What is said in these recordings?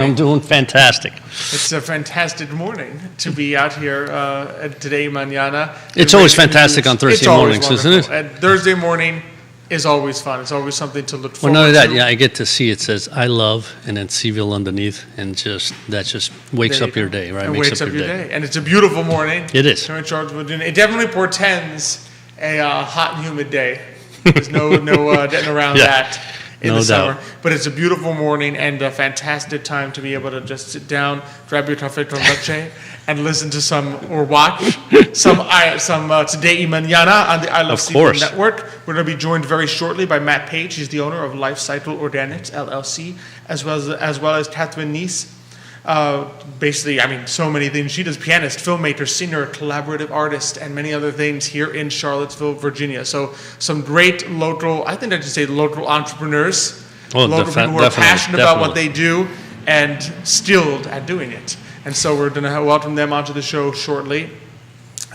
I'm doing fantastic. It's a fantastic morning to be out here at Today Mañana. It's always fantastic on Thursday mornings, isn't it? And Thursday morning is always fun. It's always something to look Well, forward not only that, to. yeah, I get to see it says "I love" and then Seville underneath, and that just wakes There you up your go. day, right? It Makes wakes up your day. And it's a beautiful morning. It is. Here in Charlottesville, Virginia. It definitely portends a hot and humid day. There's no getting around Yeah. that in No the summer. doubt. But it's a beautiful morning and a fantastic time to be able to just sit down, grab your café con leche, and listen to or watch some Today y Mañana on the I Love Of Seville course. Network. We're going to be joined very shortly by Matt Page. He's the owner of Life Cycle Organics, LLC, as well as Catherine Nice. Basically, I mean, so many things. She does pianist, filmmaker, singer, collaborative artist, and many other things here in Charlottesville, Virginia. So some great local, I think I should say local entrepreneurs, Oh, local people who are definitely, passionate about what definitely. they do and skilled at doing it. And so we're going to welcome them onto the show shortly.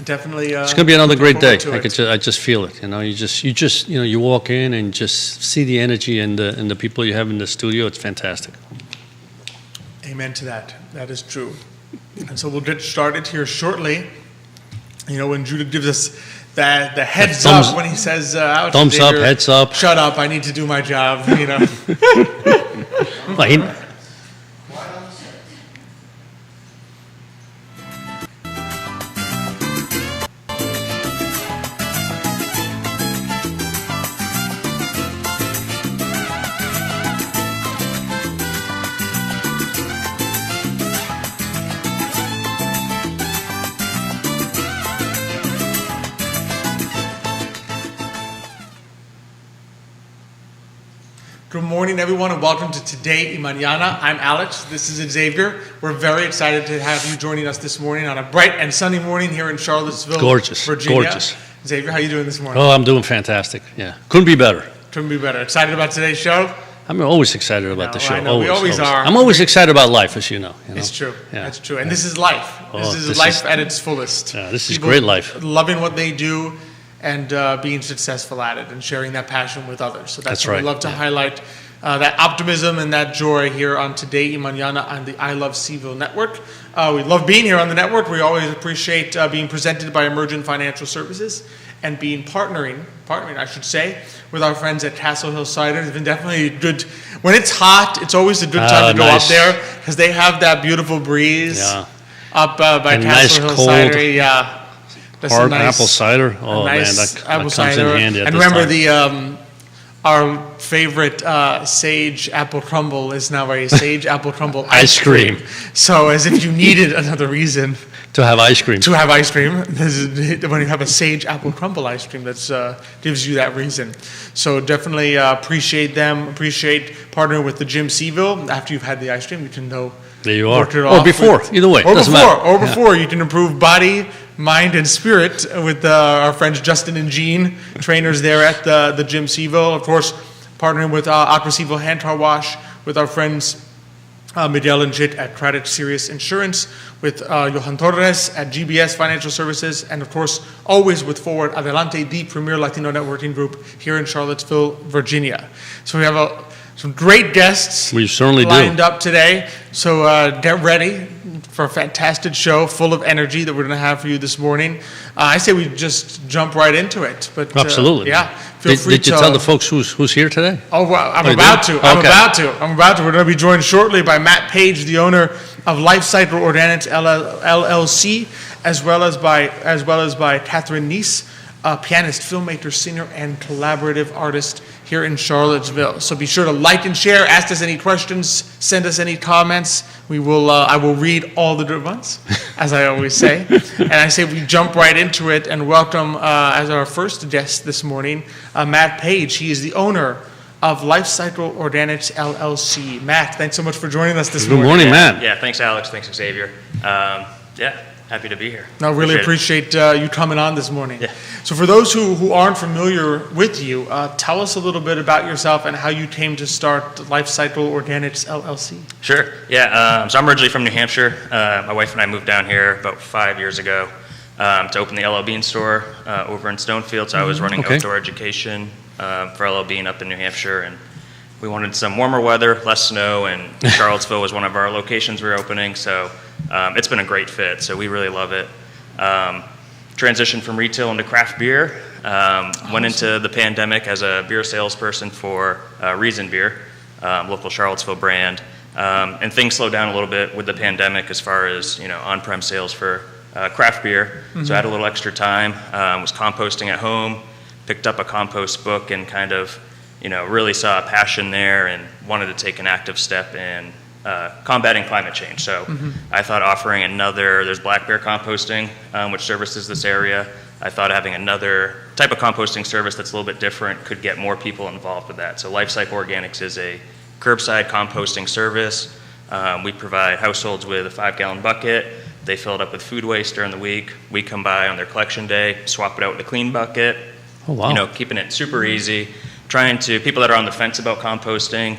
Definitely. It's going to be another looking great day. forward to it. I just feel it. You walk in and just see the energy and the people you have in the studio. It's fantastic. Amen to that. That is true. And so we'll get started here shortly. You know, when Judah gives us the heads thumbs- up when he says, "Ouch, thumbs up, Xavier, heads up." Shut up, I need to do my job," you know. Well, Good morning, everyone, and welcome to Today y Mañana. I'm Alex. This is Xavier. We're very excited to have you joining us this morning on a bright and sunny morning here in Charlottesville, Gorgeous, Virginia. gorgeous. Xavier, how you doing this morning? Oh, I'm doing fantastic. Yeah, couldn't be better. Couldn't be better. Excited about today's show? I'm always excited about the No, show. I know, we always are. I'm always excited about life, as you know. It's true. Yeah. That's true. And this is life. Oh, This is this life is- at its fullest. Yeah, this is People great life. Loving what they do and being successful at it and sharing that passion with others. So that's That's what right. we love to Yeah. highlight. That optimism and that joy here on Today y Mañana on the I Love Seville Network. We love being here on the network. We always appreciate being presented by Emergent Financial Services and being partnering, I should say, with our friends at Castle Hill Cider. It's been definitely good. When it's hot, it's always a good time to go Nice. up there because they have that beautiful breeze Yeah. up by And Castle nice Hill cold Cider. Yeah. That's a Hard nice- apple cider. a Oh nice man, that apple comes cider. in handy at And this remember time. our favorite sage apple crumble is now a sage apple crumble Ice cream. So as if you needed another reason To have ice cream. to have ice cream, this is, when you have a sage apple crumble ice cream, that gives you that reason. So definitely appreciate them. Appreciate partnering with the Gym Seville. After you've had the ice cream, you can know. There you are. Work it Or off before. with- Either way. Or doesn't before. matter. Or Yeah. before. You can improve body, mind, and spirit with our friends Justin and Jean, trainers there at the Gym Seville. Of course, partnering with Aqua Seville Hand Car Wash, with our friends Miguel and Jit at Credit Serious Insurance, with Johan Torres at GBS Financial Services, and of course, always with Forward Adelante, the premier Latino networking group here in Charlottesville, Virginia. So we have some great guests We certainly do. lined up today. So get ready for a fantastic show full of energy that we're going to have for you this morning. I say we just jump right into it. But Absolutely. yeah, feel free Did you to tell the folks who's here today? Oh, well, I'm Oh, you about did? to. I'm Okay. about to. We're going to be joined shortly by Matt Page, the owner of Life Cycle Organics LLC, as well as by Catherine Nice, a pianist, filmmaker, singer, and collaborative artist here in Charlottesville. So be sure to like and share. Ask us any questions. Send us any comments. We will. I will read all the good ones, as I always say. And I say we jump right into it and welcome as our first guest this morning, Matt Page. He is the owner of Life Cycle Organics LLC. Matt, thanks so much for joining us this Good morning, man. Yeah, thanks, Alex. Thanks, Xavier. Yeah, happy to be here. No, really appreciate you coming on this morning. Yeah. So for those who aren't familiar with you, tell us a little bit about yourself and how you came to start Life Cycle Organics LLC. Sure. Yeah, so I'm originally from New Hampshire. My wife and I moved down here about 5 years ago to open the LL Bean store over in Stonefield. So I was running Okay. outdoor education for LL Bean up in New Hampshire, and we wanted some warmer weather, less snow, and Charlottesville was one of our locations we were opening, so it's been a great fit, so we really love it. Transitioned from retail into craft beer, went into the pandemic as a beer salesperson for Reason Beer, local Charlottesville brand, and things slowed down a little bit with the pandemic as far as, on-prem sales for craft beer, so I had a little extra time, was composting at home, picked up a compost book and kind of, really saw a passion there and wanted to take an active step in combating climate change. So I thought offering there's Black Bear Composting, which services this area. I thought having another type of composting service that's a little bit different could get more people involved with that. So LifeCycle Organics is a curbside composting service. We provide households with a 5-gallon bucket. They fill it up with food waste during the week. We come by on their collection day, swap it out with a clean bucket. Oh, wow. Keeping it super easy. People that are on the fence about composting,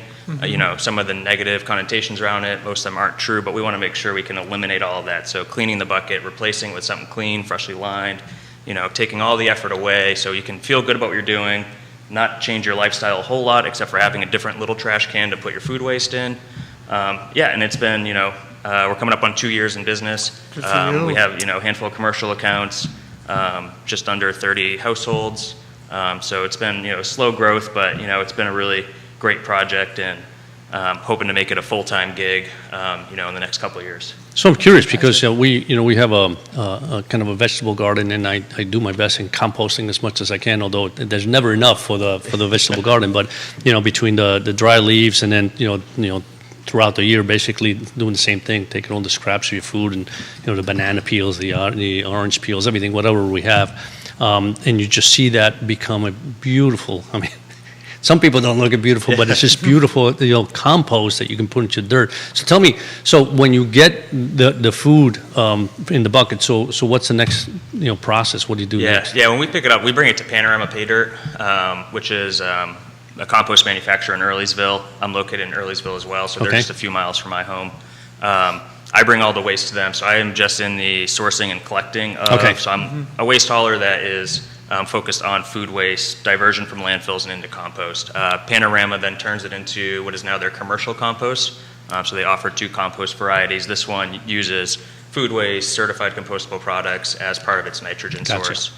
some of the negative connotations around it, most of them aren't true, but we want to make sure we can eliminate all of that. So cleaning the bucket, replacing it with something clean, freshly lined, taking all the effort away so you can feel good about what you're doing, not change your lifestyle a whole lot except for having a different little trash can to put your food waste in. And it's been, we're coming up on 2 years in business. Good for you. We have, a handful of commercial accounts, just under 30 households. So it's been, slow growth, but, it's been a really great project and hoping to make it a full-time gig, in the next couple of years. So I'm curious because we have a kind of a vegetable garden, and I do my best in composting as much as I can. Although there's never enough for the vegetable garden, but between the dry leaves and then throughout the year, basically doing the same thing, taking all the scraps of your food and the banana peels, the orange peels, everything, whatever we have, and you just see that become a beautiful. I mean. Some people don't look at beautiful, but it's just beautiful, compost that you can put into dirt. So tell me, so when you get the food in the bucket, so what's the next process? What do you do next? Yeah, when we pick it up, we bring it to Panorama Pay Dirt, which is a compost manufacturer in Earlysville. I'm located in Earlysville as well, so they're just a few miles from my home. I bring all the waste to them, so I am just in the sourcing and collecting of, so I'm a waste hauler that is focused on food waste, diversion from landfills and into compost. Panorama then turns it into what is now their commercial compost. So they offer 2 compost varieties. This one uses food waste, certified compostable products as part of its nitrogen source.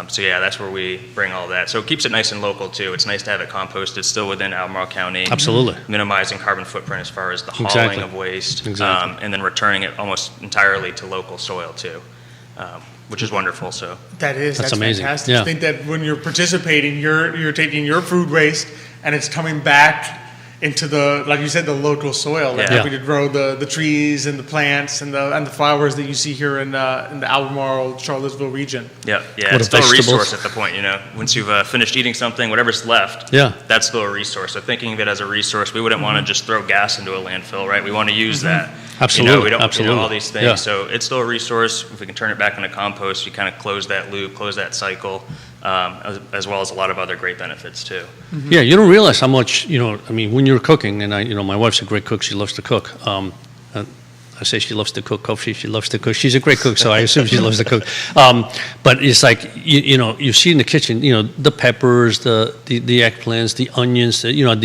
So that's where we bring all that. So it keeps it nice and local too. It's nice to have it composted still within Albemarle County. Absolutely. Minimizing carbon footprint as far as the hauling of waste. And then returning it almost entirely to local soil too. Which is wonderful. So that's amazing. Fantastic. Yeah. I think that when you're participating, you're taking your food waste and it's coming back into like you said, the local soil, like happy to grow the trees and the plants and the flowers that you see here in the Albemarle, Charlottesville region. It's still a resource at the point. Once you've finished eating something, whatever's left, that's still a resource. So thinking of it as a resource, we wouldn't want to just throw gas into a landfill, right? We want to use that. Absolutely. We don't Absolutely. All these things. So it's still a resource. If we can turn it back into compost, you kind of close that loop, close that cycle, as well as a lot of other great benefits too. Yeah, you don't realize how much, when you're cooking, and my wife's a great cook, she loves to cook. I say she loves to cook coffee. She loves to cook. She's a great cook, so I assume she loves to cook. But it's like you see in the kitchen, the peppers, the eggplants, the onions. At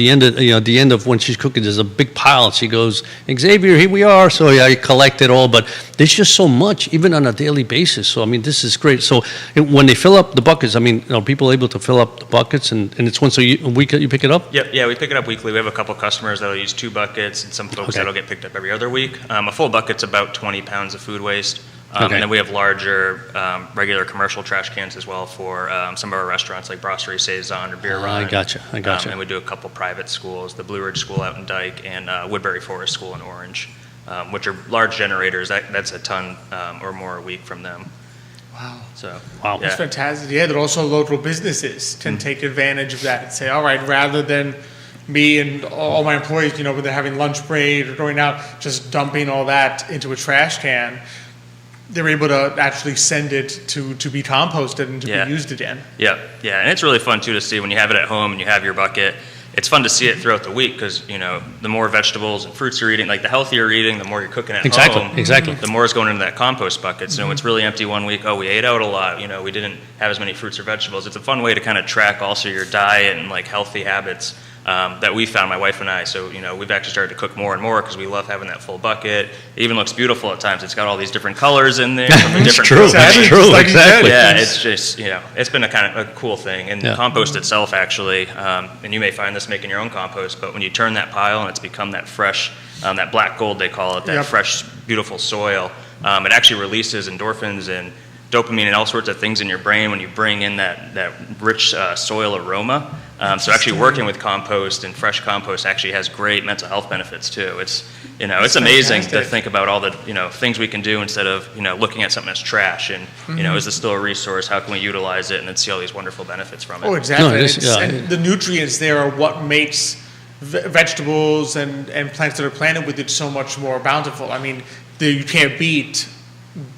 the end of when she's cooking, there's a big pile. She goes, Xavier, here we are. So I collect it all. But there's just so much, even on a daily basis. So this is great. So when they fill up the buckets, are people able to fill up the buckets, and it's once a week that you pick it up? Yeah, we pick it up weekly. We have a couple customers that'll use 2 buckets, and some folks that'll get picked up every other week. A full bucket's about 20 pounds of food waste. And then we have larger, regular commercial trash cans as well for some of our restaurants like Brasserie Saison or Beer Run. I gotcha. And we do a couple private schools, the Blue Ridge School out in Dyke and Woodbury Forest School in Orange, which are large generators. That's a ton or more a week from them. Wow. That's fantastic. Yeah, that also local businesses can take advantage of that and say, all right, rather than me and all my employees, when they're having lunch break or going out, just dumping all that into a trash can, they're able to actually send it to be composted and to be used again. Yeah, and it's really fun too to see when you have it at home and you have your bucket. It's fun to see it throughout the week because, the more vegetables and fruits you're eating, like the healthier you're eating, the more you're cooking at home. Exactly. The more is going into that compost bucket. So it's really empty one week. Oh, we ate out a lot. We didn't have as many fruits or vegetables. It's a fun way to kind of track also your diet and like healthy habits. that we found, my wife and I. So, we've actually started to cook more and more because we love having that full bucket. It even looks beautiful at times. It's got all these different colors in there. From the different true. proteins. It's true. Just like you said. Exactly. Yeah, it's just, it's been a kind of a cool thing. And Yeah. compost itself, actually, and you may find this making your own compost, but when you turn that pile and it's become that fresh, that black gold, they call it, that Yep. fresh, beautiful soil, it actually releases endorphins and dopamine and all sorts of things in your brain when you bring in that rich soil aroma. So actually working with compost and fresh compost actually has great mental health benefits too. It's amazing to fantastic. think about all the things we can do instead of looking at something as trash and is this still a resource? How can we utilize it and then see all these wonderful benefits from it? Oh, exactly. No, it is, It's- yeah. and the nutrients there are what makes vegetables and plants that are planted with it so much more bountiful. I mean, you can't beat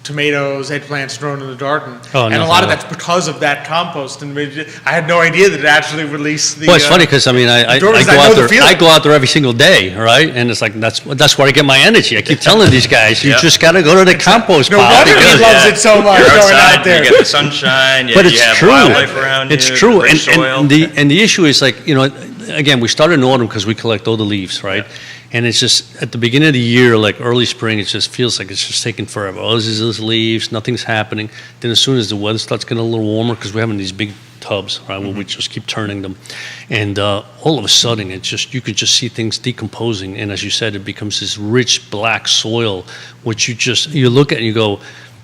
tomatoes, eggplants grown in the garden. Oh, and no, a lot of no. that's because of that compost. And I had no idea that it actually released the... Well, it's funny because I mean, I go endorphins. I know out the there. feeling. I go out there every single day, right? And it's like that's where I get my energy. I keep telling these guys, you Yeah. just got to go to the compost No pile. wonder he because- loves it so much You're going outside, out there. you get the sunshine, But you it's have true. wildlife around It's you, true, the rich soil. and the issue is like again, we started in autumn because we collect all the leaves, right? And it's just at the beginning of the year, like early spring, it just feels like it's just taking forever. Oh, this is those leaves, nothing's happening. Then as soon as the weather starts getting a little warmer, because we're having these big tubs, right, where we just keep turning them, and all of a sudden, it's just you could just see things decomposing, and as you said, it becomes this rich black soil, which you look at and you go,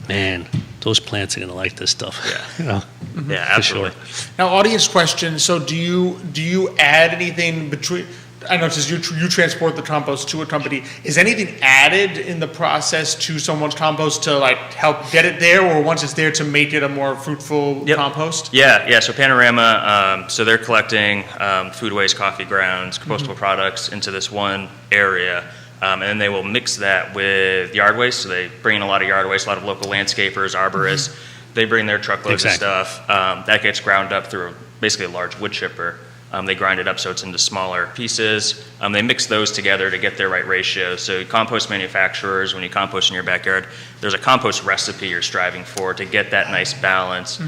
man, those plants are gonna like this stuff. Yeah. Yeah, for sure. absolutely. Now, audience question. So do you add anything between... I know it says you transport the compost to a company. Is anything added in the process to someone's compost to like help get it there, or once it's there to make it a more fruitful Yep. compost? Yeah. So Panorama, so they're collecting food waste, coffee grounds, compostable products into this one area, and then they will mix that with yard waste. So they bring in a lot of yard waste, a lot of local landscapers, arborists. They bring their truckloads Exactly. of stuff. That gets ground up through basically a large wood chipper. They grind it up so it's into smaller pieces. They mix those together to get their right ratio. So compost manufacturers, when you compost in your backyard, there's a compost recipe you're striving for to get that nice balance.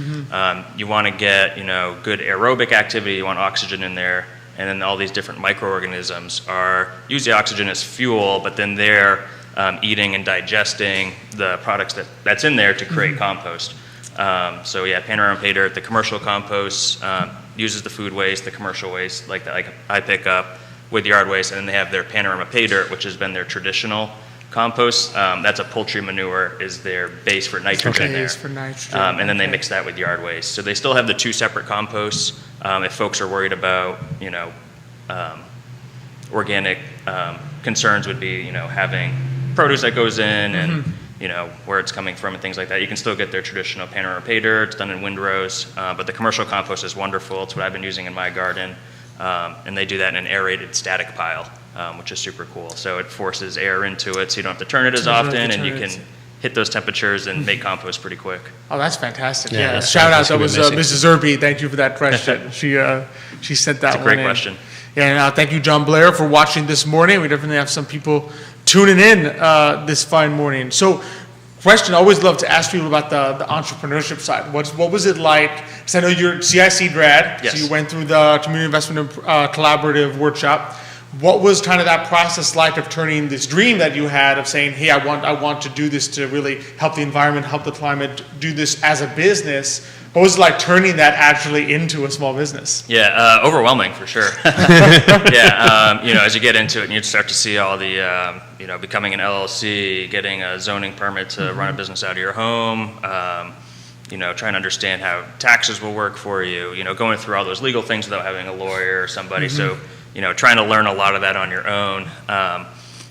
You want to get good aerobic activity. You want oxygen in there, and then all these different microorganisms use the oxygen as fuel, but then they're eating and digesting the products that's in there to create compost. So yeah, Panorama Pay Dirt, the commercial compost, uses the food waste, the commercial waste, like I pick up with yard waste, and then they have their Panorama Pay Dirt, which has been their traditional compost. That's a poultry manure is their base for nitrogen Okay, there. it's for nitrogen. And then they Okay. mix that with yard waste. So they still have the two separate composts. If folks are worried about, organic concerns would be, having produce that goes in and, where it's coming from and things like that. You can still get their traditional Panorama Pay Dirt. It's done in windrows. But the commercial compost is wonderful. It's what I've been using in my garden. And they do that in an aerated static pile, which is super cool. So it forces air into it so you don't have to turn it as So you don't have to often, and you turn can it. hit those temperatures and make compost pretty quick. Oh, that's fantastic. Yeah, Yeah, that's shout out. fantastic. That was Amazing. Mrs. Irby. Thank you for that question. She sent that It's a great one in. question. Yeah, and thank you, John Blair, for watching this morning. We definitely have some people tuning in this fine morning. So, question I always love to ask people about the entrepreneurship side. What was it like? Because I know you're CIC grad, Yes. so you went through the Community Investment Collaborative workshop. What was kind of that process like of turning this dream that you had of saying, hey, I want to do this to really help the environment, help the climate, do this as a business? What was it like turning that actually into a small business? Yeah, overwhelming for sure. Yeah, as you get into it and you start to see all the, becoming an LLC, getting a zoning permit to run a business out of your home, trying to understand how taxes will work for you, going through all those legal things without having a lawyer or somebody. So, trying to learn a lot of that on your own.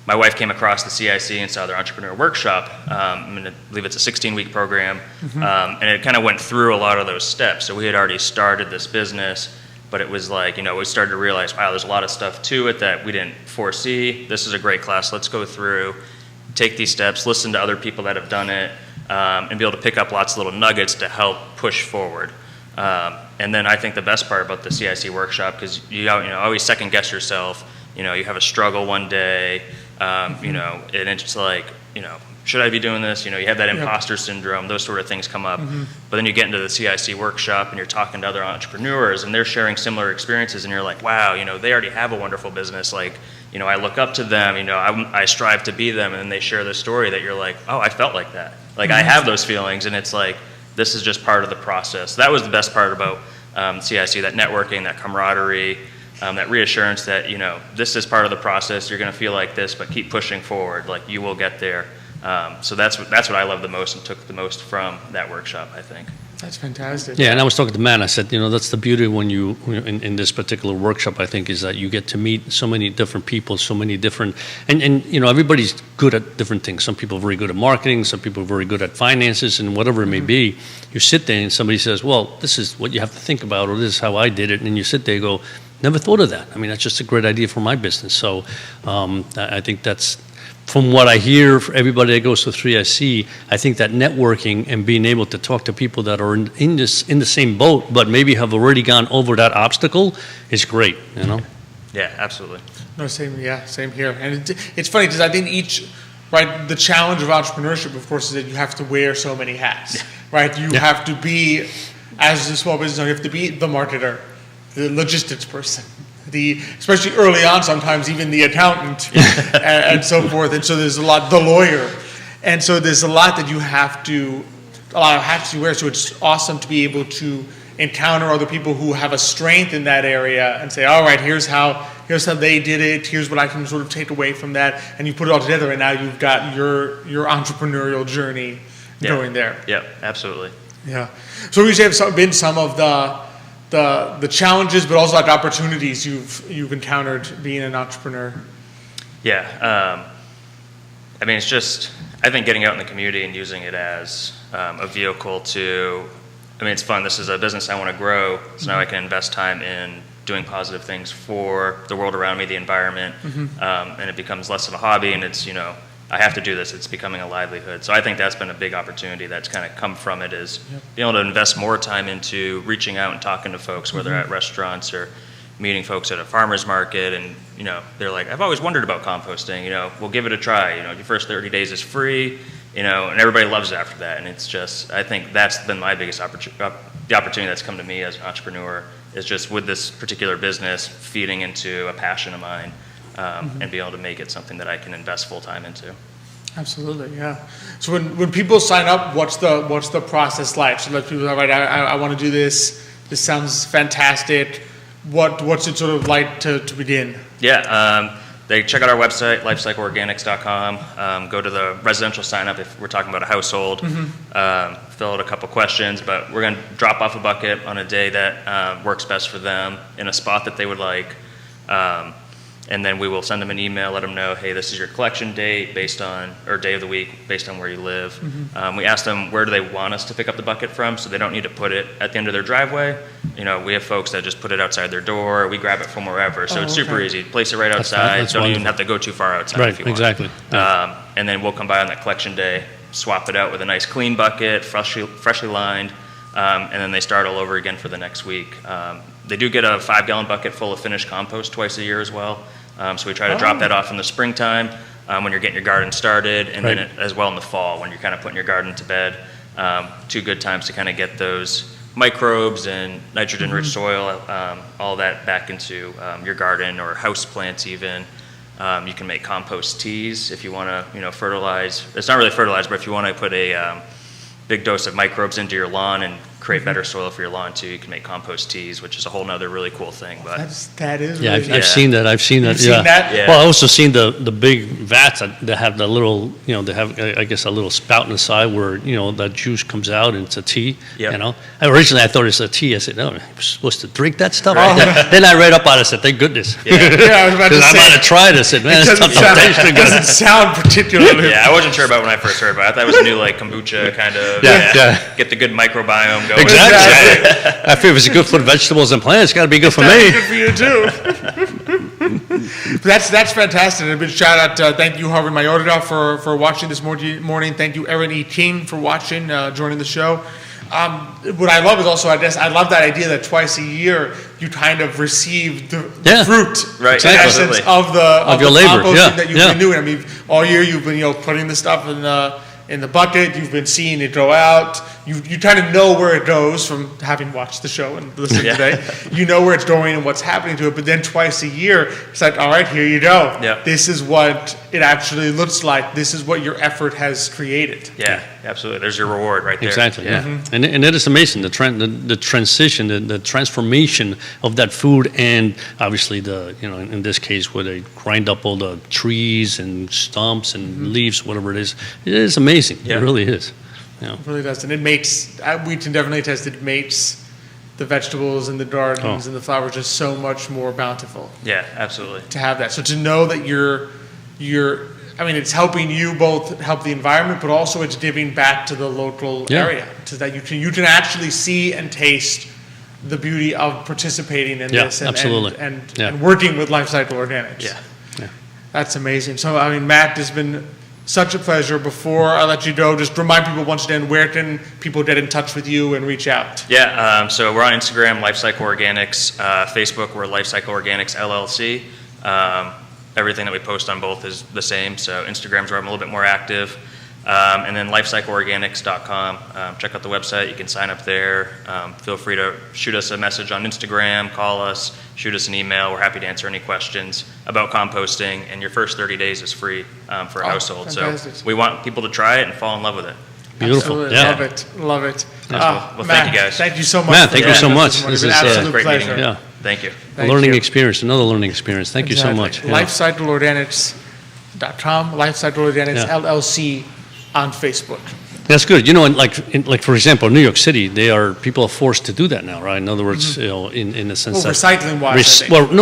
My wife came across the CIC and saw their entrepreneur workshop. I believe it's a 16-week program, and it kind of went through a lot of those steps. So we had already started this business, but it was like, we started to realize, wow, there's a lot of stuff to it that we didn't foresee. This is a great class. Let's go through, take these steps, listen to other people that have done it, and be able to pick up lots of little nuggets to help push forward. And then I think the best part about the CIC workshop, because you always second guess yourself. You have a struggle one day, You know, and it's like, you know, should I be doing this? You know, you have that imposter syndrome, those sort of things come up. But then you get into the CIC workshop and you're talking to other entrepreneurs and they're sharing similar experiences and you're like, wow, you know, they already have a wonderful business. Like, you know, I look up to them, you know, I strive to be them. And then they share the story that you're like, oh, I felt like that. Like I have those feelings, and it's like, this is just part of the process. That was the best part about CIC, that networking, that camaraderie, that reassurance that, you know, this is part of the process. You're going to feel like this, but keep pushing forward. Like you will get there. So that's what I love the most and took the most from that workshop, I think. That's fantastic. Yeah, and I was talking to Matt. I said, you know, that's the beauty when you in this particular workshop, I think, is that you get to meet so many different people, so many different, and you know, everybody's good at different things. Some people are very good at marketing, some people are very good at finances, and whatever it may be. You sit there and somebody says, well, this is what you have to think about, or this is how I did it, and you sit there and go, never thought of that. I mean, that's just a great idea for my business. So I think that's, from what I hear for everybody that goes to 3IC, I think that networking and being able to talk to people that are in the same boat, but maybe have already gone over that obstacle is great, you know? Yeah, absolutely. No, same here. And it's funny because I think the challenge of entrepreneurship, of course, is that you have to wear so many hats, right? You have to be, as a small business owner, you have to be the marketer, the logistics person, especially early on, sometimes even the accountant and so forth. And so there's a lot, the lawyer. And so there's a lot that you have to, a lot of hats you wear. So it's awesome to be able to encounter other people who have a strength in that area and say, all right, here's how they did it. Here's what I can sort of take away from that. And you put it all together, and now you've got your entrepreneurial journey going there. Yeah, absolutely. Yeah. So we have been some of the challenges, but also like opportunities you've encountered being an entrepreneur. Yeah, I mean, it's just, I think getting out in the community and using it as a vehicle to, I mean, it's fun. This is a business I want to grow, so now I can invest time in doing positive things for the world around me, the environment, and it becomes less of a hobby, and it's, you know, I have to do this. It's becoming a livelihood. So I think that's been a big opportunity that's kind of come from it, is being able to invest more time into reaching out and talking to folks, whether at restaurants or meeting folks at a farmer's market. And, you know, they're like, I've always wondered about composting, you know, we'll give it a try. You know, your first 30 days is free, you know, and everybody loves it after that. And it's just, I think that's been my biggest opportunity, the opportunity that's come to me as an entrepreneur, is just with this particular business feeding into a passion of mine. And be able to make it something that I can invest full time into. Absolutely, yeah. So when people sign up, what's the process like? So let people know, right, I want to do this. This sounds fantastic. What's it sort of like to begin? Yeah, they check out our website, lifecycleorganics.com. Go to the residential sign up if we're talking about a household. Fill out a couple questions, but we're going to drop off a bucket on a day that works best for them in a spot that they would like. And then we will send them an email, let them know, hey, this is your collection date or day of the week based on where you live. We ask them where do they want us to pick up the bucket from, so they don't need to put it at the end of their driveway. You know, we have folks that just put it outside their door. We grab it from wherever, so it's super easy. Place it right outside. That's don't wonderful. even have to go too far outside if you want. Exactly. And then we'll come by on that collection day, swap it out with a nice clean bucket, freshly lined, and then they start all over again for the next week. They do get a 5-gallon bucket full of finished compost twice a year as well. So we try to drop that off in the springtime when you're getting your garden started, and then as well in the fall when you're kind of putting your garden to bed. 2 good times to kind of get those microbes and nitrogen-rich soil, all that back into your garden or house plants even. You can make compost teas if you want to, you know, fertilize. It's not really fertilizer, but if you want to put a big dose of microbes into your lawn and create better soil for your lawn too, you can make compost teas, which is a whole nother really cool thing. But that is yeah, really I've seen that. You've seen that? Yeah. Well, I also seen the big vats that have the little, you know, they have, I guess, a little spout on the side where, you know, that juice comes out and it's a tea. Yep. You know, originally I thought it was a tea. I said, no, I'm supposed to drink that stuff. Right. Then I read up on it. I said, thank goodness. Yeah, I was about to I say. might have tried it. I said, man, this stuff don't taste too It doesn't good. sound particularly. Yeah, I wasn't sure about it when I first heard about it. I thought it was a new like kombucha kind of. Yeah. Get the good microbiome going. Exactly. I feel if it's good for vegetables and plants, it's got to be good for me. Good for you too. That's fantastic. And a big shout out. Thank you, Harvey Mayorga, for watching this morning. Thank you, Erin E. King, for watching, joining the show. What I love is also, I guess, I love that idea that twice a year you kind of receive the Yeah. fruit, Right, in absolutely. essence, of your the labor, composting yeah, that you've yeah. been doing. I mean, all year you've been, putting the stuff in the bucket. You've been seeing it go out. You kind of know where it goes from having watched the show and listened Yeah. today. You know where it's going and what's happening to it. But then twice a year, it's like, all right, here you go. Yeah. This is what it actually looks like. This is what your effort has created. Yeah, absolutely. There's your reward right there. Exactly. Yeah. Mm-hmm. And it is amazing the transition, the transformation of that food, and obviously in this case where they grind up all the trees and stumps and leaves, whatever it is. It is amazing. Yeah. It really is. It really does, and it makes, we can definitely attest, it makes the vegetables and the gardens and the flowers just so much more bountiful Yeah, absolutely. to have that. So to know that I mean, it's helping you both help the environment, but also it's giving back to the local Yeah. area, so that you can actually see and taste the beauty of participating in Yeah, this and, absolutely. and Yeah. working with Life Cycle Organics. Yeah. That's amazing. So, I mean, Matt, it's been such a pleasure. Before I let you go, just remind people once again, where can people get in touch with you and reach out? Yeah, so we're on Instagram, Life Cycle Organics. Facebook, we're Life Cycle Organics LLC. Everything that we post on both is the same, so Instagram's where I'm a little bit more active. And then lifecycleorganics.com. Check out the website. You can sign up there. Feel free to shoot us a message on Instagram, call us, shoot us an email. We're happy to answer any questions about composting. And your first 30 days is free for a household. Fantastic. So we want people to try it and fall in love with it. Beautiful. Absolutely. Yeah. Love it. Love it. Well, Matt, thank you guys. Thank you so much. Matt, for thank you so joining us much. this morning. This It's is, been an absolute Great meeting pleasure. you. Yeah. Thank you. Thank learning you. experience, another learning experience. Thank you so much. Exactly. Yeah. Lifecycleorganics.com, Life Cycle Organics Yeah. LLC on Facebook. That's good. Like for example, New York City, people are forced to do that now, right? In other words, in the sense Well, that recycling wise, I think.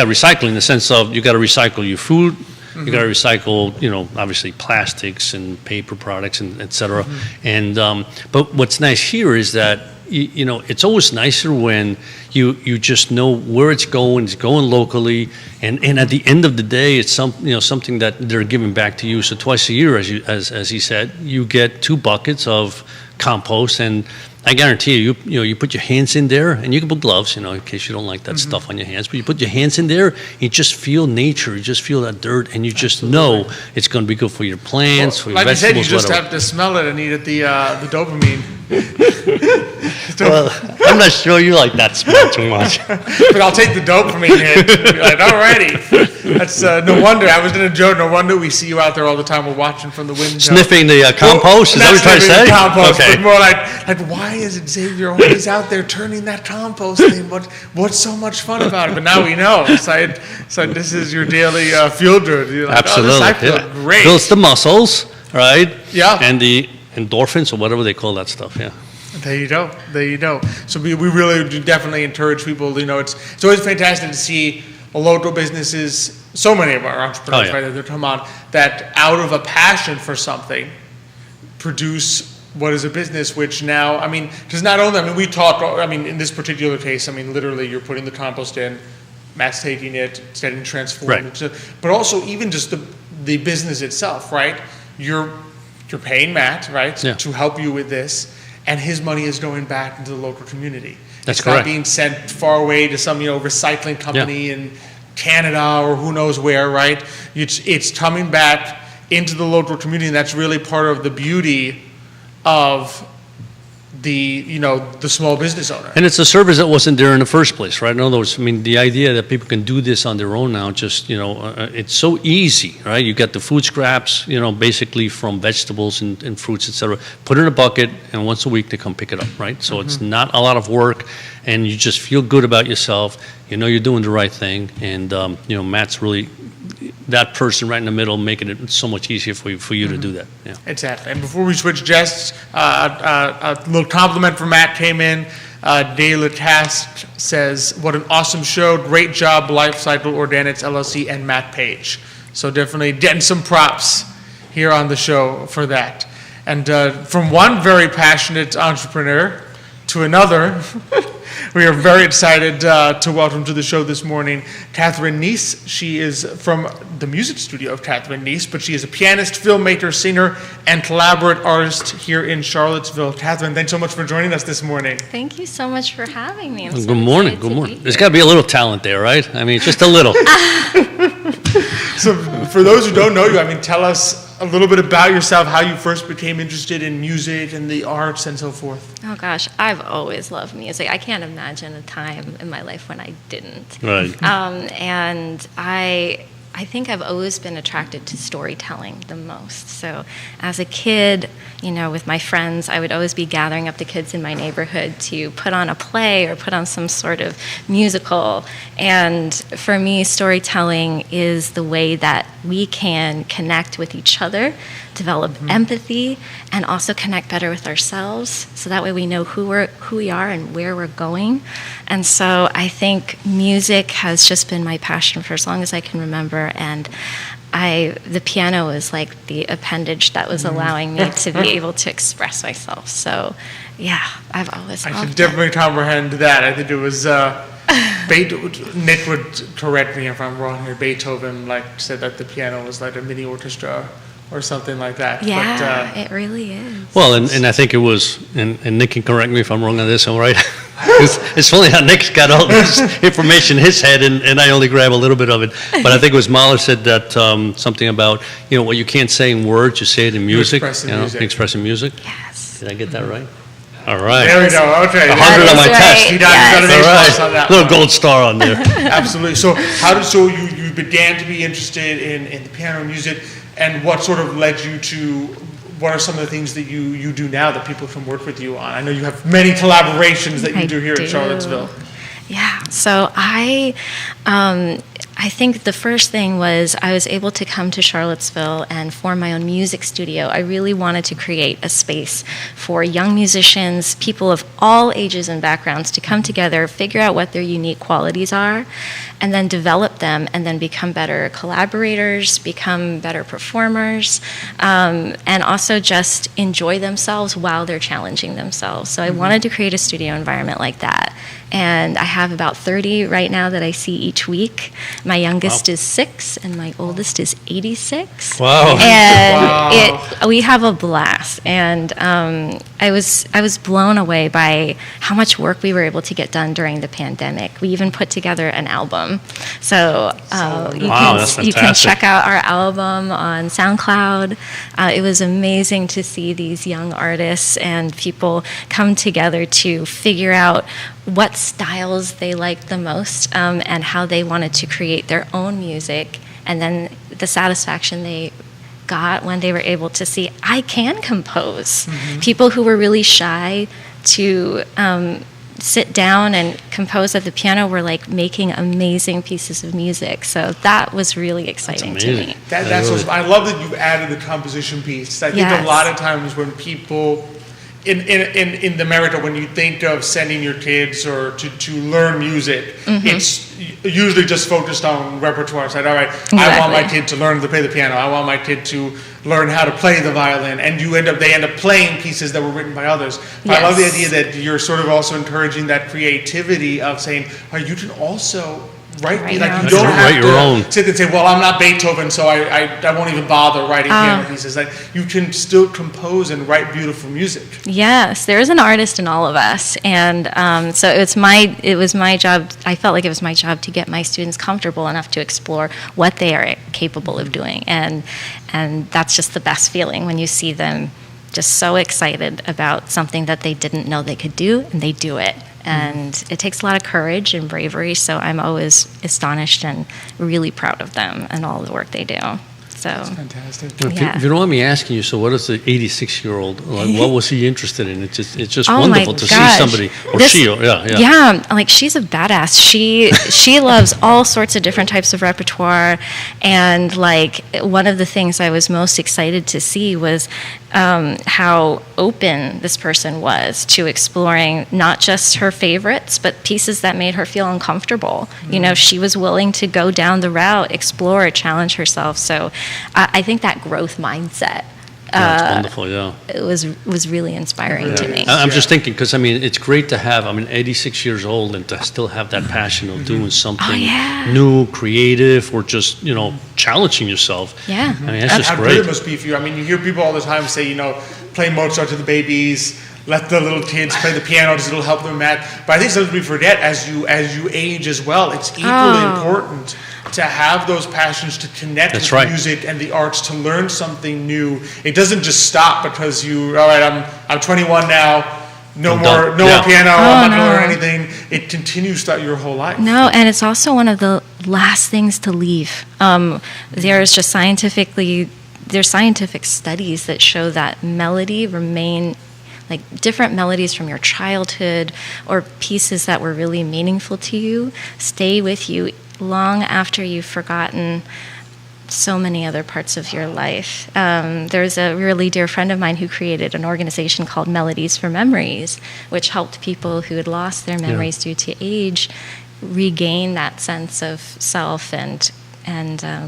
recycling in the sense of you got to recycle your food, you got to recycle, obviously plastics and paper products and et cetera. And but what's nice here is that it's always nicer when you just know where it's going locally, and at the end of the day, it's something that they're giving back to you. So twice a year, as he said, you get 2 buckets of compost, and I guarantee you put your hands in there, and you can put gloves, in case you don't like that stuff on your hands. But you put your hands in there, you just feel nature, you just feel that dirt, and you just know it's going to be good for your plants, for your Like you said, vegetables, you just whatever. have to smell it and eat it, the dopamine. Well, I'm not sure you like that smell too much. But I'll take the dopamine hit. Be like, alrighty. That's no wonder. I was going to joke. No wonder we see you out there all the time. We're watching from the window. Sniffing the compost, is that what you're trying to say? Compost, Okay. but more like why is it Xavier always out there turning that compost thing? What's so much fun about it? But now we know. So this is your daily field trip. You're like, Absolutely. Oh, this, I feel yeah. great. Builds the muscles, right? Yeah. And the endorphins or whatever they call that stuff, yeah. There you go. There you go. So we really do definitely encourage people. It's always fantastic to see local businesses. So many of our entrepreneurs, right, that come on, that out of a passion for something, produce what is a business. Which now, I mean, because not only, I mean, we talk. I mean, in this particular case, I mean, literally, you're putting the compost in, Matt's taking it, it's getting transformed. Right. But also, even just the business itself, right? You're paying Matt, right, Yeah. to help you with this. And his money is going back into the local community. That's it's correct. not being sent far away to some recycling company in Canada or who knows where, right? It's coming back into the local community, and that's really part of the beauty of the small business owner. And it's a service that wasn't there in the first place, right? In other words, I mean, the idea that people can do this on their own now, just, it's so easy, right? You get the food scraps, basically from vegetables and fruits, et cetera, put it in a bucket, and once a week they come pick it up, right? So it's not a lot of work, and you just feel good about yourself. You're doing the right thing, and, Matt's really that person right in the middle, making it so much easier for you to do that. Yeah. Exactly. And before we switch guests, a little compliment from Matt came in. Dale Task says, "What an awesome show! Great job, Life Cycle Organics LLC and Matt Page." So definitely getting some props here on the show for that. And from one very passionate entrepreneur to another, We are very excited to welcome to the show this morning Catherine Neese. She is from the music studio of Catherine Neese, but she is a pianist, filmmaker, singer, and collaborative artist here in Charlottesville. Catherine, thanks so much for joining us this morning. Thank you so much for having me. I'm so Good morning, excited good to morning. be There's here. got to be a little talent there, right? I mean, just a little. So for those who don't know you, I mean, tell us a little bit about yourself, how you first became interested in music and the arts and so forth. Oh gosh, I've always loved music. I can't imagine a time in my life when I didn't. Right. And I think I've always been attracted to storytelling the most. So as a kid, you know, with my friends, I would always be gathering up the kids in my neighborhood to put on a play or put on some sort of musical. And for me, storytelling is the way that we can connect with each other, develop empathy, and also connect better with ourselves. So that way we know who we are and where we're going. And so I think music has just been my passion for as long as I can remember. And the piano was like the appendage that was allowing me to be able to express myself. So, yeah, I've always I loved can it. definitely comprehend that. I think it was Nick would correct me if I'm wrong here. Beethoven said that the piano was like a mini orchestra or something like that. Yeah, But, it really is. Well, and I think it was, and Nick can correct me if I'm wrong on this, all right? It's funny how Nick's got all this information in his head, and I only grab a little bit of it. But I think it was Mahler said that something about, you know, what you can't say in words, you say it in music. express in you know, music. Express in music. Yes. Did I get that right? All right. there we go. Okay. 100 on my That is test. right. He got an Yes. A All plus on that right. Little one. gold star on there. Absolutely. So you began to be interested in the piano music, and what sort of led you to? What are some of the things that you do now that people can work with you on? I know you have many collaborations that you I do here in do. Charlottesville. Yeah, so I think the first thing was I was able to come to Charlottesville and form my own music studio. I really wanted to create a space for young musicians, people of all ages and backgrounds to come together, figure out what their unique qualities are, and then develop them and then become better collaborators, become better performers, and also just enjoy themselves while they're challenging themselves. So I wanted to create a studio environment like that. And I have about 30 right now that I see each week. My youngest is 6, and my oldest is 86. Wow. And we have a blast. And I was blown away by how much work we were able to get done during the pandemic. We even put together an album. So you Wow, that's can fantastic. check out our album on SoundCloud. It was amazing to see these young artists and people come together to figure out what styles they liked the most, and how they wanted to create their own music, and then the satisfaction they got when they were able to see, I can compose. People who were really shy to sit down and compose at the piano were like making amazing pieces of music. So that was really exciting to amazing. me. That's awesome. I love that you've added the composition piece. I think Yes. a lot of times when people in America, when you think of sending your kids or to learn music, it's usually just focused on repertoire. It's like, all right, I want my Exactly. kid to learn to play the piano. I want my kid to learn how to play the violin, and they end up playing pieces that were written by others. But I love the Yes. idea that you're sort of also encouraging that creativity of saying, oh, you can also write Write like your you own don't stuff. have Write your own. to sit and say, well, I'm not Beethoven, so I won't even bother writing piano pieces. Like you can still compose and write beautiful music. Yes, there is an artist in all of us, and so it was my job. I felt like it was my job to get my students comfortable enough to explore what they are capable of doing, and that's just the best feeling when you see them just so excited about something that they didn't know they could do, and they do it. And it takes a lot of courage and bravery, so I'm always astonished and really proud of them and all the work they do. So, Fantastic. Yeah. If you don't mind me asking you, so what is the 86-year-old, like, what was he interested in? It's just oh my wonderful to see gosh. somebody, or This- she, or, yeah. Yeah, like she's a badass. She loves all sorts of different types of repertoire, and like one of the things I was most excited to see was how open this person was to exploring not just her favorites, but pieces that made her feel uncomfortable. You know, she was willing to go down the route, explore, challenge herself. So I think that growth mindset Yeah, it's wonderful, yeah. it was really inspiring to me. I'm just thinking, because, I mean, it's great to have, 86 years old and to still have that passion of doing something yeah. new, creative, or just, challenging yourself. Yeah. I mean, that's just How good great. it must be for you. I mean, you hear people all the time say, play Mozart to the babies, let the little kids play the piano because it'll help them math. But I think sometimes we forget as you age as well, it's equally important to have those passions, to connect That's with right. music and the arts, to learn something new. It doesn't just stop because all right, I'm 21 now. No I'm more done. Yeah. piano. I'm not no. gonna learn anything. It continues throughout your whole life. No, and it's also one of the last things to leave. There's scientific studies that show that melody remain, like different melodies from your childhood or pieces that were really meaningful to you, stay with you long after you've forgotten so many other parts of your life. There's a really dear friend of mine who created an organization called Melodies for Memories, which helped people who had lost their memories due to age regain that sense of self and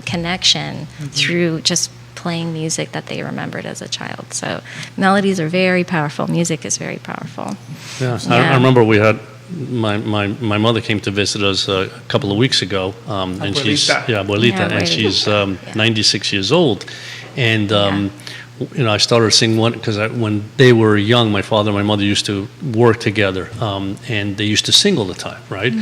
connection through just playing music that they remembered as a child. So melodies are very powerful. Music is very powerful. Yeah, Yeah. I remember we had my mother came to visit us a couple of weeks ago, and she's Abuelita. abuelita, Yeah, and she's abuelita. 96 years old, and I started singing one because when they were young, my father and my mother used to work together, and they used to sing all the time, right?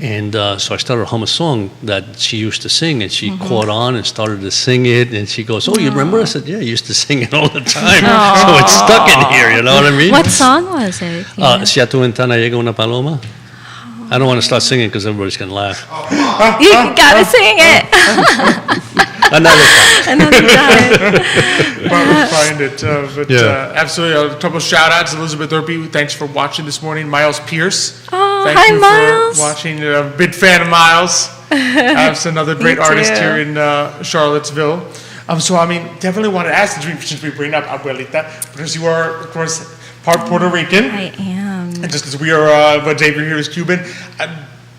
And so I started to hum a song that she used to sing, and she caught on and started to sing it, and she goes, "Oh, you remember?" I said, "Yeah, I used to sing it all the time." So it's stuck in here, you know what I mean? What song was it? Yeah. Si a tu ventana llega una paloma. I don't want to start singing because everybody's going to laugh. You gotta sing it Another time. another time. Probably find it. But Yeah. absolutely, a couple shout outs. Elizabeth Urby, thanks for watching this morning. Miles Pierce. Oh, Thank hi, you Miles. for watching. Big fan of Miles. That's another great artist too. here in Charlottesville. So, I mean, definitely want to ask, since we bring up Abuelita, because you are, of course, part Puerto Rican. I am. And just as we are, but Xavier here is Cuban.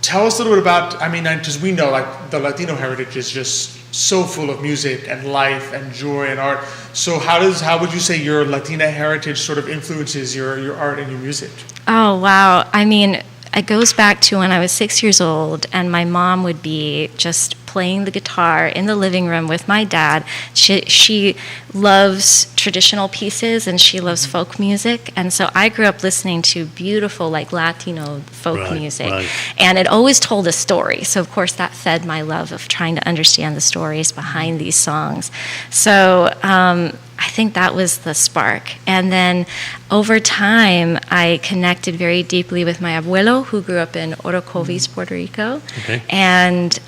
Tell us a little bit about, because we know, like, the Latino heritage is just so full of music and life and joy and art. So how would you say your Latina heritage sort of influences your art and your music? Oh, wow. I mean, it goes back to when I was 6 years old, and my mom would be just playing the guitar in the living room with my dad. She loves traditional pieces, and she loves folk music. And so I grew up listening to beautiful, like, Latino folk Right, music. right. And it always told a story. So, of course, that fed my love of trying to understand the stories behind these songs. So, I think that was the spark. And then over time, I connected very deeply with my abuelo, who grew up in Orocovis, Puerto Rico. Okay. And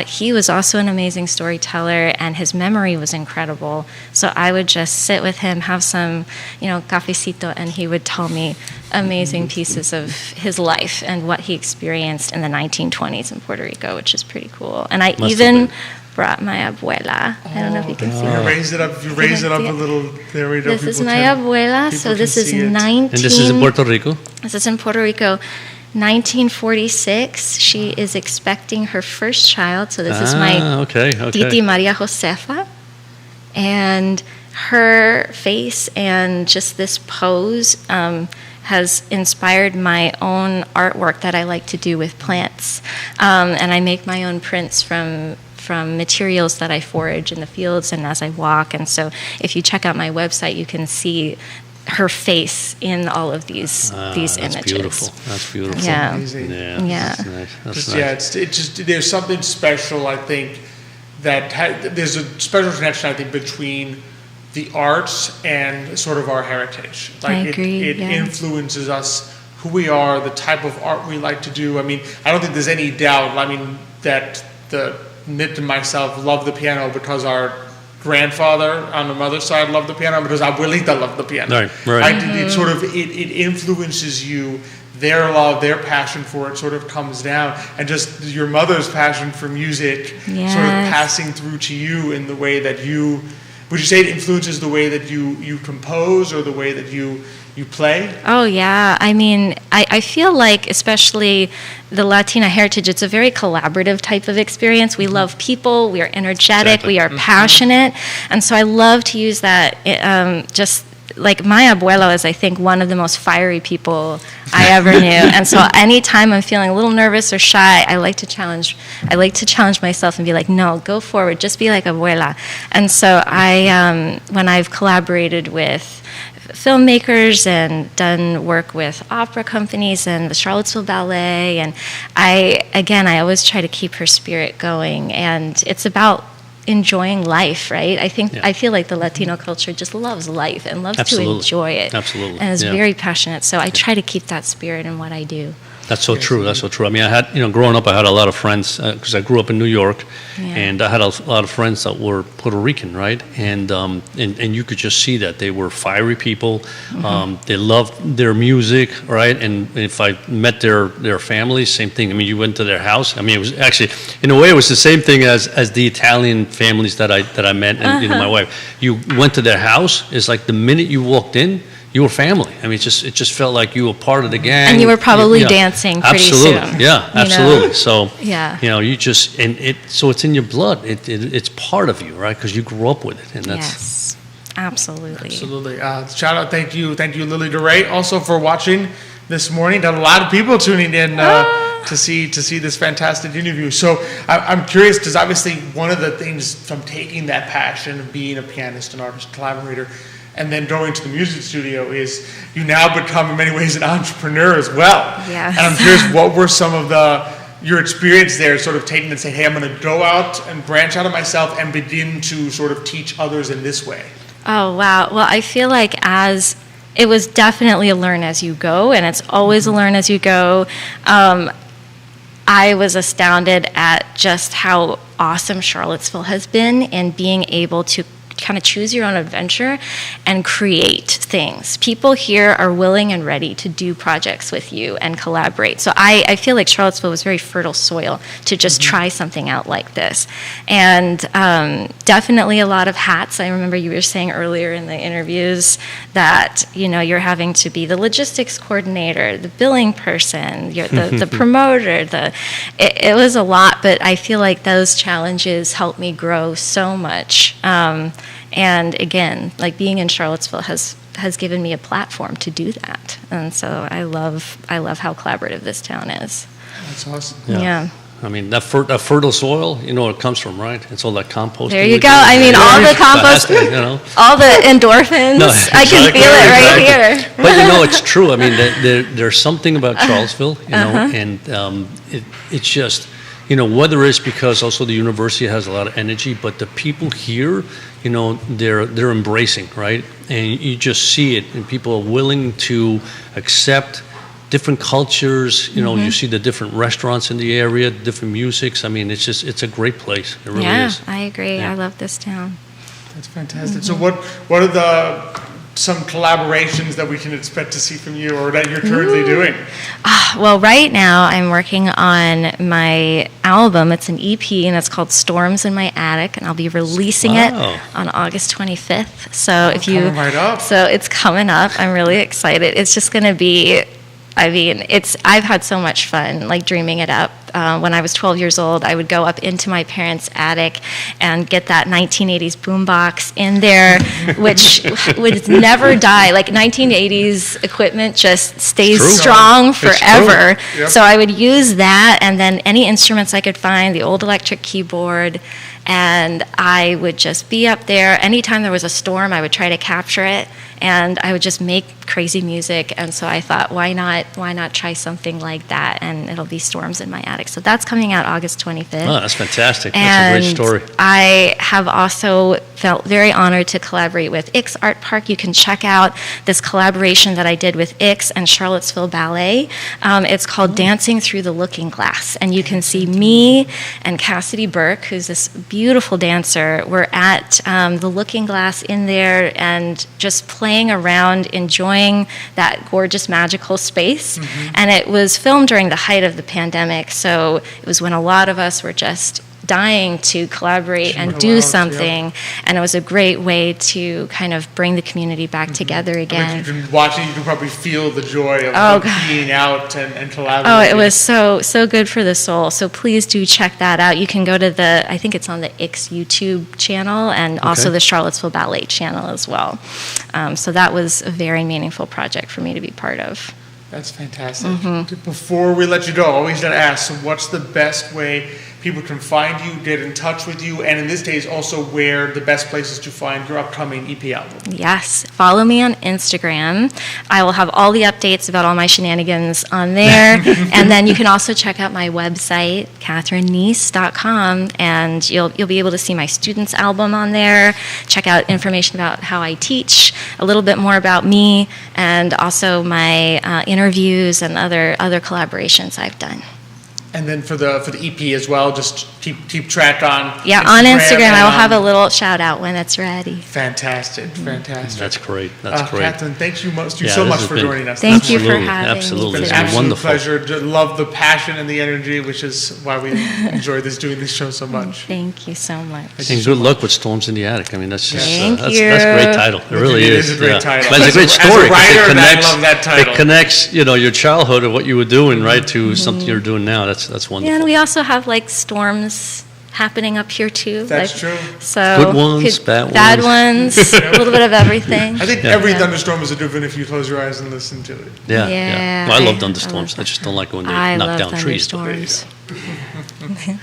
he was also an amazing storyteller, and his memory was incredible. So I would just sit with him, have some, cafecito, and he would tell me amazing pieces of his life and what he experienced in the 1920s in Puerto Rico, which is pretty cool. And I Must have even been. brought my abuela. I don't know if you can see You her. raise it up. You raise it up see a it? little. There we go. This is People my can- abuela. people So can this is see it. 19. And this is in Puerto Rico? This is in Puerto Rico. 1946. She is expecting her first child. So this is my okay. Titi Maria Josefa. And her face and just this pose has inspired my own artwork that I like to do with plants. And I make my own prints from materials that I forage in the fields and as I walk. And so if you check out my website, you can see her face in all of these That's images. beautiful. That's beautiful. Yeah. Amazing. Yeah. Yeah. That's nice. That's Just, nice. yeah, it's just there's something special. I think there's a special connection. I think between the arts and sort of our heritage. I agree, It yeah. influences us, who we are, the type of art we like to do. I mean, I don't think there's any doubt. I mean that Nit and myself love the piano because our grandfather on the mother's side loved the piano, because abuelita loved the piano. Right. It sort of it influences you. Their love, their passion for it sort of comes down, and just your mother's passion for music sort of Yes. passing through to you in the way that you would you say it influences the way that you compose or the way that you play? Oh, yeah. I mean, I feel like, especially the Latina heritage, it's a very collaborative type of experience. We love people, we are energetic, Exactly. we are passionate. And so I love to use that, just like my abuelo is, I think, one of the most fiery people I ever knew. And so anytime I'm feeling a little nervous or shy, I like to challenge myself and be like, no, go forward, just be like abuela. And so when I've collaborated with filmmakers and done work with opera companies and the Charlottesville Ballet, and I always try to keep her spirit going, and it's about enjoying life, right? I feel like the Latino culture just loves life and loves to enjoy it. Absolutely. And is Yeah. very passionate. So I try to keep that spirit in what I do. That's so true. That's so true. I mean, I had, growing up, I had a lot of friends because I grew up in New York, Yeah. and I had a lot of friends that were Puerto Rican, right? And you could just see that they were fiery people. They loved their music, right? And if I met their families, same thing. I mean, you went to their house. I mean, it was actually, in a way, it was the same thing as the Italian families that I met, and my wife. You went to their house. It's like the minute you walked in, you were family. I mean, it just felt like you were part of the gang. And you were probably Yeah. dancing pretty Absolutely. soon. Yeah, you know? absolutely. So, Yeah. so it's in your blood. It's part of you, right? Because you grew up with it, and that's Yes, absolutely. Absolutely. Shout out, thank you, Lily DeRay, also for watching this morning. Got a lot of people tuning in to see this fantastic interview. So I'm curious, because obviously one of the things from taking that passion of being a pianist, an artist, collaborator, and then going to the music studio is you now become in many ways an entrepreneur as well. Yes. And I'm curious, what were some of your experience there, sort of taking and saying, hey, I'm going to go out and branch out of myself and begin to sort of teach others in this way? Oh, wow. Well, I feel like it was definitely a learn as you go, and it's always a learn as you go. I was astounded at just how awesome Charlottesville has been in being able to kind of choose your own adventure and create things. People here are willing and ready to do projects with you and collaborate. So I feel like Charlottesville was very fertile soil to just try something out like this. And definitely a lot of hats. I remember you were saying earlier in the interviews that, you're having to be the logistics coordinator, the billing person, the promoter. It was a lot, but I feel like those challenges helped me grow so much. And again, like being in Charlottesville has given me a platform to do that. And so I love how collaborative this town is. That's awesome. Yeah. I mean, that fertile soil, it comes from, right? It's all that composting. There you we go. do. I mean, all the compost, all the endorphins. No, I can exactly, feel it right exactly. here. But it's true. I mean, there's something about Charlottesville, and it's just, whether it's because also the university has a lot of energy, but the people here, they're embracing, right? And you just see it, and people are willing to accept different cultures. You see the different restaurants in the area, different musics. I mean, it's a great place. It really is. I agree. Yeah. I love this town. That's fantastic. So what are some collaborations that we can expect to see from you or that you're currently doing? Well, right now I'm working on my album. It's an EP, and it's called Storms in My Attic, and I'll be releasing it Wow. on August 25th. So coming right up. So it's coming up. I'm really excited. It's just going to be, I've had so much fun, like dreaming it up. When I was 12 years old, I would go up into my parents' attic and get that 1980s boombox in there, which would never die. Like 1980s equipment just stays True. strong It's true. forever. Yep. So I would use that, and then any instruments I could find, the old electric keyboard, and I would just be up there. Anytime there was a storm, I would try to capture it, and I would just make crazy music. And so I thought, why not try something like that? And it'll be Storms in My Attic. So that's coming out August 25th. Oh, that's fantastic. And That's a great story. I have also felt very honored to collaborate with Ix Art Park. You can check out this collaboration that I did with Ix and Charlottesville Ballet. It's called Dancing Through the Looking Glass. And you can see me and Cassidy Burke, who's this beautiful dancer. We're at the Looking Glass in there and just playing around, enjoying that gorgeous, magical space. And it was filmed during the height of the pandemic, so it was when a lot of us were just dying to collaborate and Wow, do yeah. something, and it was a great way to kind of bring the community back together I mean, again. you can watch it, you can probably feel the joy of Oh, God. being out and collaborating. Oh, it was so good for the soul. So please do check that out. You can go to I think it's on the Ix YouTube channel and also Okay. the Charlottesville Ballet channel as well. So that was a very meaningful project for me to be part of. That's fantastic. Mm-hmm. Before we let you go, I always gotta ask, so what's the best way people can find you, get in touch with you, and in this case, also where the best places to find your upcoming EP album? Yes, follow me on Instagram. I will have all the updates about all my shenanigans on there. And then you can also check out my website, catherineneese.com, and you'll be able to see my students album on there, check out information about how I teach, a little bit more about me, and also my interviews and other collaborations I've done. And then for the EP as well, just keep track on Yeah, on Instagram, and I will have a little shout out when it's ready. Fantastic, fantastic. That's great. That's great. Catherine, thank you Yeah, so this much has for been- joining us. Thank you for Absolutely, having absolutely. me It's It's an been today. absolute wonderful. pleasure. Just love the passion and the energy, which is why we enjoy doing this show so much. Thank you so much. And good luck with Storms in the Attic. I mean, that's just, Thank that's a great you. title. It really It is. is a great yeah. title. But it's a great As a story. 'cause writer, it I connects, love that title. It connects, your childhood and what you were doing, right, to something you're doing now. That's wonderful. Yeah, and we also have like storms happening up here too. That's like, true. So Good ones, bad ones, a little bit of everything. I think every thunderstorm is a different if you close your eyes and listen to it. Yeah, Yeah, Well, I love I thunderstorms. love I just don't like when they I knock love down trees. but- thunderstorms.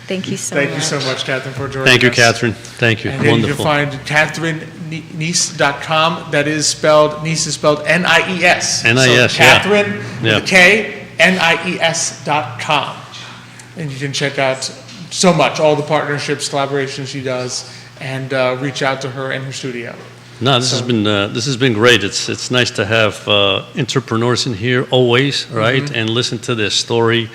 Thank you so Thank much. you so much, Catherine, for joining Thank you, us. Catherine. Thank you. And then Wonderful. you can find CatherineNeese.com. That is spelled, Nice is spelled N-I-E-S. N-I-E-S, So yeah. Catherine with Yeah. a K, Nies.com. And you can check out so much, all the partnerships, collaborations she does, and reach out to her in her studio. No, this has been great. It's nice to have entrepreneurs in here always, right? Mm-hmm. And listen to their story,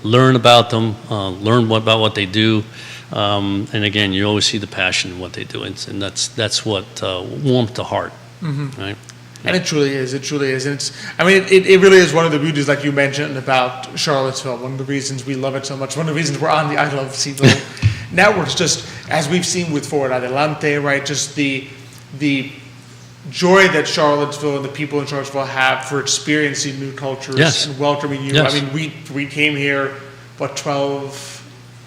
learn about them, learn about what they do, and again, you always see the passion in what they do, and that's what warms the heart, Mm-hmm. right? And it truly is. It truly is. And it really is one of the beauties, like you mentioned, about Charlottesville. One of the reasons we love it so much. One of the reasons we're on the I Love Seaville networks, just as we've seen with Forward Adelante, right? Just the joy that Charlottesville and the people in Charlottesville have for experiencing new cultures Yes. and welcoming you. Yes. I mean, we came here, what, 12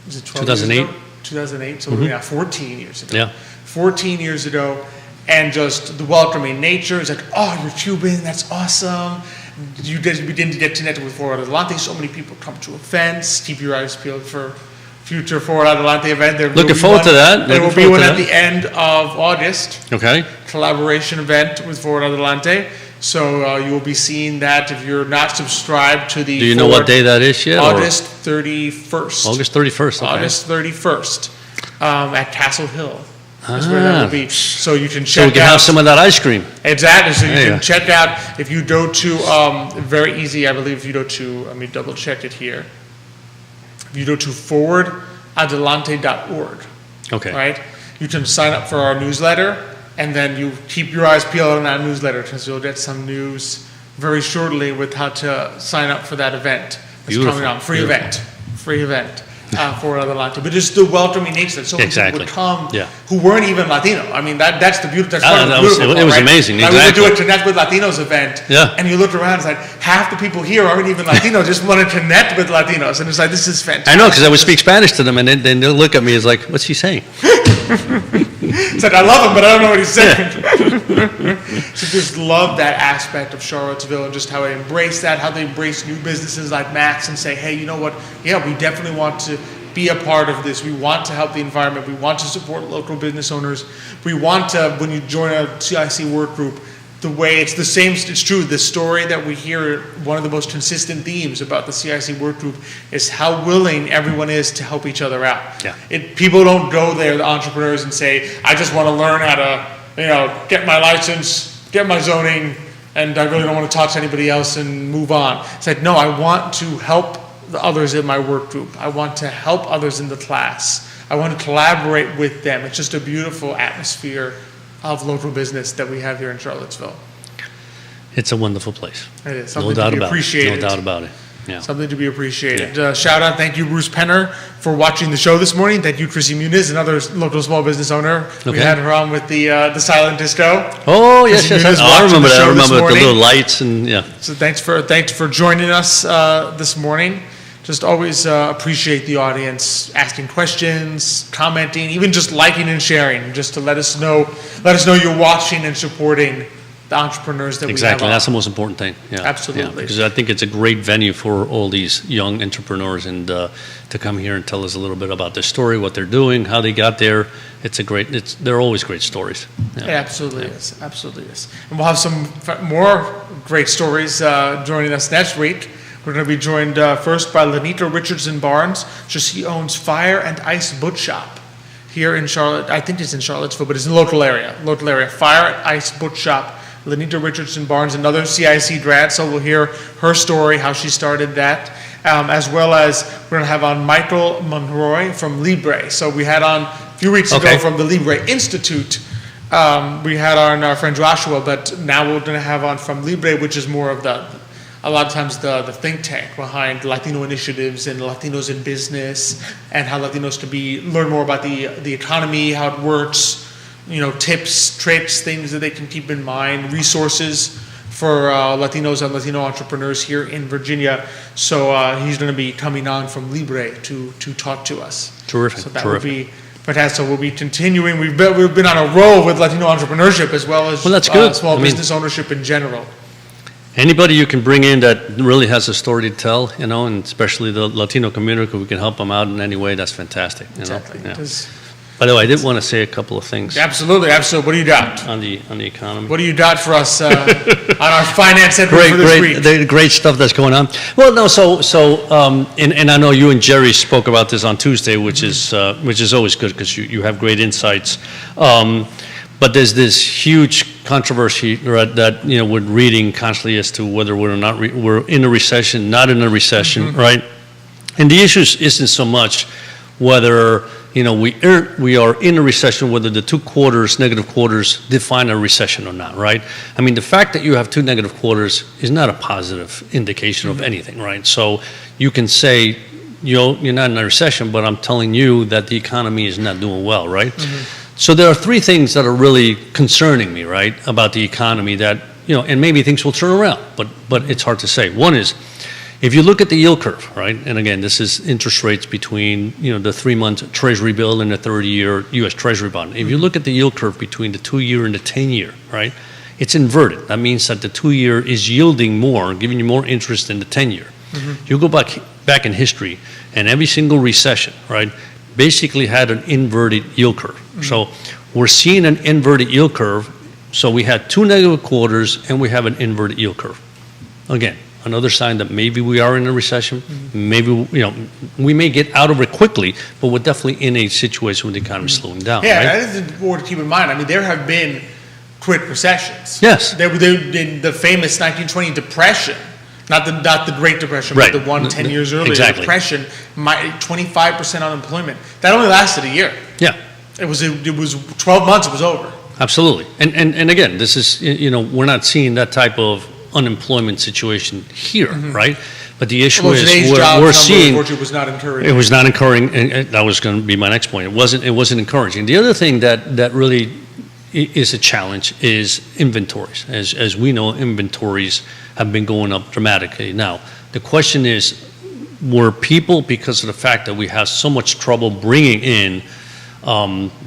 years 2008? ago? 2008, so 14 years ago. Yeah. 14 years ago, and just the welcoming nature. It's like, oh, you're Cuban, that's awesome. We didn't get connected with Forward Adelante. So many people come to events. Keep your eyes peeled for future Forward Adelante event. There will Looking be forward to one- that. There will Looking be one forward at to the end of August, Okay. collaboration event with Forward Adelante. So you will be seeing that if you're not subscribed to the Do you know what day that is yet? or- August 31st. August 31st. Okay. August 31st at Castle Hill. That's where that will be. So you can So check we can out. have some of that ice cream. Exactly. So you There you can go. check out if you go to very easy. I believe if you go to. Let me double check it here. If you go to forwardadelante.org, Okay. right? You can sign up for our newsletter, and then you keep your eyes peeled on that newsletter because you'll get some news very shortly with how to sign up for that event that's Beautiful. coming on. Free Beautiful. event for Adelante. But just the welcoming nature that so many Exactly. people would come Yeah. who weren't even Latino. I mean, that's the beauty. That's Ah, part of the that was- beautiful it was part, right? amazing, Like, we would do exactly. a Connect with Latinos event, Yeah. and you look around, it's like half the people here aren't even Latino, just want to connect with Latinos, and it's like, this is fantastic. I know, because I would speak Spanish to them, and then they'll look at me as like, what's he saying? It's like, I love him, but I don't know what he's saying. So just love that aspect of Charlottesville and just how they embrace that, how they embrace new businesses like Max and say, hey, you know what? Yeah, we definitely want to be a part of this. We want to help the environment. We want to support local business owners. We want to, when you join a CIC work group, the way it's the same, it's true, the story that we hear, one of the most consistent themes about the CIC work group is how willing everyone is to help each other out. Yeah. People don't go there, the entrepreneurs, and say, I just want to learn how to, get my license, get my zoning, and I really don't want to talk to anybody else and move on. It's like, no, I want to help the others in my work group. I want to help others in the class. I want to collaborate with them. It's just a beautiful atmosphere of local business that we have here in Charlottesville. It's a wonderful place. It is No something doubt to be about it. appreciated. No doubt about it. Yeah. Something to be appreciated. Shout out, thank you, Bruce Penner, for watching the show this morning. Thank you, Chrissy Muniz, another local small business owner. We Okay. had her on with the silent disco. Oh, yes, Chrissy yes. Muniz I watching remember the that. I show this remember the morning. little lights and, yeah. So thanks for joining us this morning. Just always appreciate the audience asking questions, commenting, even just liking and sharing, just to let us know you're watching and supporting the entrepreneurs that Exactly, we have. that's the most important thing. Yeah, Absolutely. yeah, because I think it's a great venue for all these young entrepreneurs and to come here and tell us a little bit about their story, what they're doing, how they got there. They're always great stories. It absolutely is. Absolutely is. And we'll have some more great stories joining us next week. We're going to be joined first by Lenita Richardson Barnes. She owns Fire and Ice Boot Shop here in Charlotte. I think it's in Charlottesville, but it's in the local area. Fire and Ice Boot Shop. Lenita Richardson Barnes, another CIC grad, so we'll hear her story, how she started that, as well as we're going to have on Michael Monroy from Libre. So we had on a few weeks ago Okay. from the Libre Institute. We had on our friend Joshua, but now we're going to have on from Libre, which is more of a lot of times the think tank behind Latino initiatives and Latinos in business, and how Latinos can learn more about the economy, how it works, tips, tricks, things that they can keep in mind, resources for Latinos and Latino entrepreneurs here in Virginia. So he's going to be coming on from Libre to talk to us. Terrific, So that terrific. will be fantastic. We'll be continuing. We've been on a roll with Latino entrepreneurship as well as Well, that's good. small I mean- business ownership in general. Anybody you can bring in that really has a story to tell, and especially the Latino community, we can help them out in any way, that's fantastic. Exactly. Yeah. 'Cause- By the way, I did want to say a couple of things Absolutely. What do you got? on the economy. What do you got for us on our finance edge for Great, this great, week? great stuff that's going on. Well, no, and I know you and Jerry spoke about this on Tuesday, which is always good because you have great insights. But there's this huge controversy that we're reading constantly as to whether we're not we're in a recession, not in a recession, right? And the issue isn't so much whether we are in a recession, whether the two quarters, negative quarters, define a recession or not, right? I mean, the fact that you have two negative quarters is not a positive indication of anything, right? So you can say, you're not in a recession, but I'm telling you that the economy is not doing well, right? So there are three things that are really concerning me, right, about the economy that, and maybe things will turn around, but it's hard to say. One is, if you look at the yield curve, right, and again, this is interest rates between, the 3-month Treasury bill and the 30-year U.S. Treasury bond. If you look at the yield curve between the 2-year and the 10-year, right, it's inverted. That means that the 2-year is yielding more, giving you more interest than the 10-year. You go back in history, and every single recession, right, basically had an inverted yield curve. So we're seeing an inverted yield curve. So we had two negative quarters, and we have an inverted yield curve. Again, another sign that maybe we are in a recession. Maybe, we may get out of it quickly, but we're definitely in a situation where the economy is slowing down, Yeah, right? that is important to keep in mind. I mean, there have been quick recessions. Yes. There been the famous 1920 Depression, not the Great Depression, Right. but the one 10 years earlier. Exactly. Depression, 25% unemployment. That only lasted a year. Yeah. It was 12 months, it was over. Absolutely. And again, this is, we're not seeing that type of unemployment situation here, right? But the issue Although is today's we're jobs number, seeing, unfortunately, was not encouraging. it was not encouraging, and that was going to be my next point. It wasn't encouraging. The other thing that really is a challenge is inventories. As we know, inventories have been going up dramatically. Now, the question is, were people, because of the fact that we have so much trouble bringing in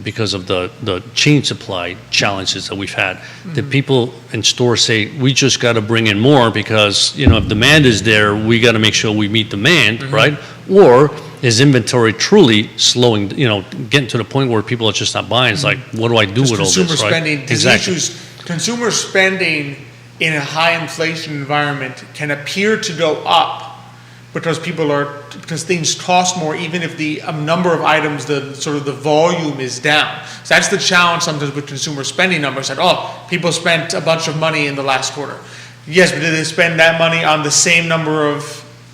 because of the chain supply challenges that we've had, the people in stores say, we just got to bring in more because, if demand is there, we got to make sure we meet demand, right? Or is inventory truly slowing, getting to the point where people are just not buying? It's like, what do I do with all this, right? Consumer spending, Exactly. consumer spending in a high inflation environment can appear to go up because things cost more, even if the number of items, the volume is down. So that's the challenge sometimes with consumer spending numbers. That people spent a bunch of money in the last quarter. Yes, but did they spend that money on the same number of